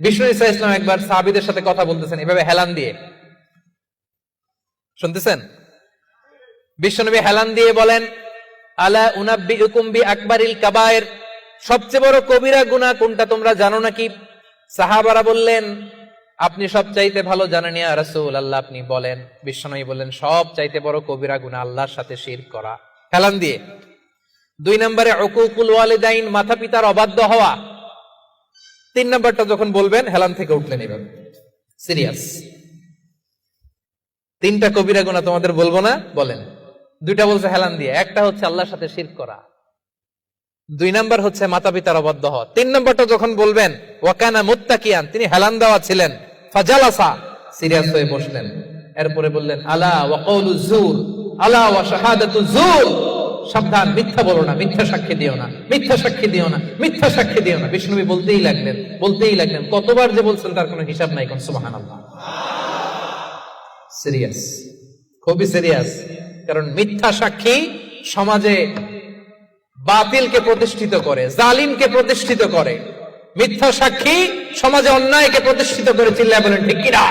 বিষ্ণু ঈসা ইসলাম একবার সাহাবীদের সাথে কথা বলতেছেন এভাবে হেলান দিয়ে, শুনতেছেন? বিশ্বনবী হেলান দিয়ে বলেন, আলা উনাব্বিউকুম বিআকবারিল কাবায়ের, সবচেয়ে বড় কবিরা গুনাহ কোনটা তোমরা জানো নাকি? সাহাবারা বললেন, আপনি সবচাইতে ভালো জানেন ইয়া রাসূলুল্লাহ, আপনি বলেন। বিশ্বনবী বললেন, সবচাইতে বড় কবিরা গুনাহ আল্লাহর সাথে শিরক করা, হেলান দিয়ে। 2 নম্বরে উকুকুল ওয়ালিদাইন, মাতা পিতার অবাধ্য হওয়া। 3 নম্বরটা যখন বলবেন হেলান থেকে উঠলেন এভাবে, সিরিয়াস। 3টা কবিরা গুনাহ তোমাদের বলবো না, বলেন। 2টা বলছে হেলান দিয়ে, একটা হচ্ছে আল্লাহর সাথে শিরক করা, 2 নাম্বার হচ্ছে মাতা পিতার অবাধ্য হওয়া। 3 নাম্বারটা যখন বলবেন, ওয়াকানা মুত্তাকিয়ান, তিনি হেলান দেওয়া ছিলেন, ফাজালাসা, সিরিয়াস হয়ে বসলেন। এরপরে বললেন, আলা ওয়া কওলু যুর, আলা ওয়া শাহাদাতু যুর, সাবধান, মিথ্যা বলো না, মিথ্যা সাক্ষী দিও না, মিথ্যা সাক্ষী দিও না, মিথ্যা সাক্ষী দিও না। বিষ্ণুবী বলতেই লাগলেন, বলতেই লাগলেন, কতবার যে বলছেন তার কোনো হিসাব নাই। কোন সুবহানাল্লাহ। সিরিয়াস, খুবই সিরিয়াস। কারণ মিথ্যা সাক্ষী সমাজে বাতিলকে প্রতিষ্ঠিত করে, জালিমকে প্রতিষ্ঠিত করে। মিথ্যা সাক্ষী সমাজে অন্যায়কে প্রতিষ্ঠিত করে। চিল্লায় বলেন ঠিক কিনা?